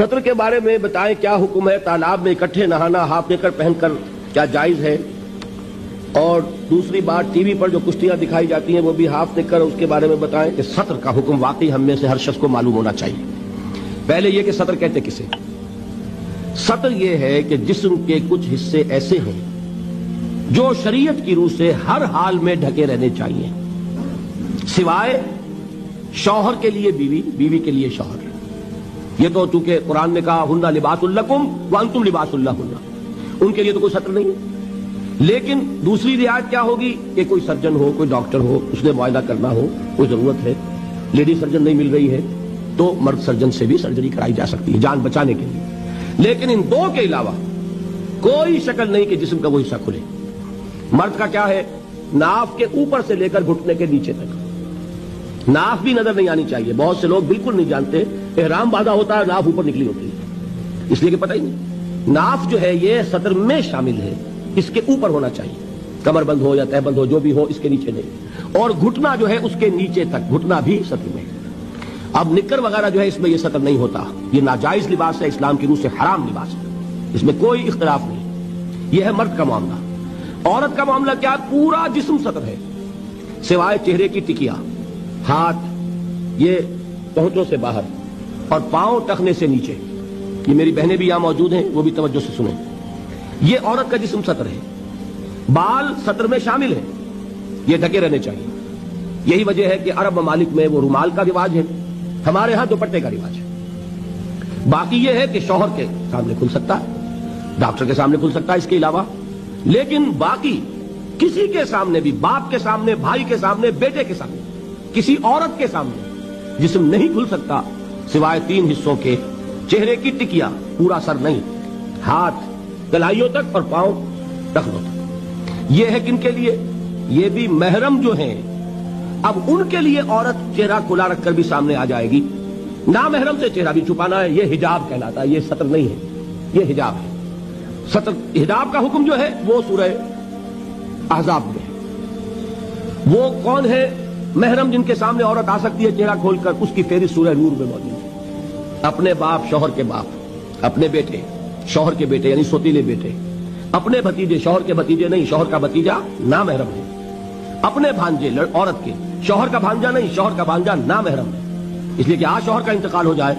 सत्र के बारे में बताएं, क्या हुक्म है? तालाब में इकट्ठे नहाना हाफ नेकर पहनकर क्या जायज है? और दूसरी बात, टीवी पर जो कुश्तियां दिखाई जाती हैं वो भी हाफ नेकर, उसके बारे में बताएं कि सत्र का हुक्म वाकई हम में से हर शख्स को मालूम होना चाहिए। पहले ये कि सत्र कहते किसे? सत्र ये है कि जिस्म के कुछ हिस्से ऐसे हैं जो शरीयत की रूह से हर हाल में ढके रहने चाहिए, सिवाय शौहर के लिए बीवी, बीवी के लिए शौहर। ये तो चूंकि कुरान ने कहा हुन्ना लिबासुल लकुम व अंतुम लिबासुल लहुन्ना, उनके लिए तो कोई सत्र नहीं है। लेकिन दूसरी रियायत क्या होगी कि कोई सर्जन हो, कोई डॉक्टर हो, उसने मुआयना करना हो, कोई जरूरत है, लेडी सर्जन नहीं मिल रही है तो मर्द सर्जन से भी सर्जरी कराई जा सकती है जान बचाने के लिए। लेकिन इन दो के अलावा कोई शक्ल नहीं कि जिस्म का वो हिस्सा खुले। मर्द का क्या है? नाफ के ऊपर से लेकर घुटने के नीचे तक, नाफ भी नजर नहीं आनी चाहिए। बहुत से लोग बिल्कुल नहीं जानते, एहराम बांधा होता है, नाफ ऊपर निकली होती है, इसलिए कि पता ही नहीं। नाफ जो है ये सत्र में शामिल है, इसके ऊपर होना चाहिए, कमर बंद हो या तह बंद हो जो भी हो, इसके नीचे नहीं। और घुटना जो है उसके नीचे तक, घुटना भी सत्र में। अब निक्कर वगैरह जो है इसमें ये सत्र नहीं होता, ये नाजायज लिबास है, इस्लाम की रूह से हराम लिबास है, इसमें कोई इख्तिलाफ नहीं। यह है मर्द का मामला। औरत का मामला क्या? पूरा जिस्म सत्र है सिवाय चेहरे की टिकिया, हाथ ये पहुंचों से बाहर और पांव टखने से नीचे। ये मेरी बहनें भी यहां मौजूद हैं, वो भी तवज्जो से सुने। ये औरत का जिस्म सत्र है, बाल सत्र में शामिल है, ये ढके रहने चाहिए। यही वजह है कि अरब ममालिक में वो रुमाल का रिवाज है, हमारे यहां दुपट्टे का रिवाज है। बाकी ये है कि शौहर के सामने खुल सकता है, डॉक्टर के सामने खुल सकता है इसके अलावा, लेकिन बाकी किसी के सामने भी, बाप के सामने, भाई के सामने, बेटे के सामने, किसी औरत के सामने जिस्म नहीं खुल सकता सिवाय तीन हिस्सों के, चेहरे की टिकिया, पूरा सर नहीं, हाथ कलाइयों तक और पांव टखनों तक। यह है किनके लिए? ये भी महरम जो हैं। अब उनके लिए औरत चेहरा खुला रखकर भी सामने आ जाएगी, ना महरम से चेहरा भी छुपाना है, यह हिजाब कहलाता है, यह सत्र नहीं है, यह हिजाब है। सत्र हिजाब का हुक्म जो है वो सूरह अहज़ाब में है। वो कौन है महरम जिनके सामने औरत आ सकती है चेहरा खोलकर? उसकी फेरिस्त सूरह नूर में मौजूद है। अपने बाप, शौहर के बाप, अपने बेटे, शौहर के बेटे यानी सोतीले बेटे, अपने भतीजे, शौहर के भतीजे नहीं, शौहर का भतीजा ना महरम है, अपने भांजे औरत के, शौहर का भांजा नहीं, शौहर का भांजा ना महरम है। इसलिए कि आज शौहर का इंतकाल हो जाए,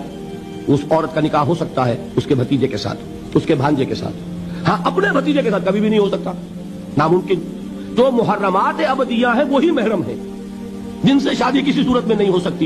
उस औरत का निकाह हो सकता है उसके भतीजे के साथ, उसके भांजे के साथ। हाँ, अपने भतीजे के साथ कभी भी नहीं हो सकता, नामुमकिन। तो मुहर्रमात अबदिया है, वही महरम है जिनसे शादी किसी सूरत में नहीं हो सकती।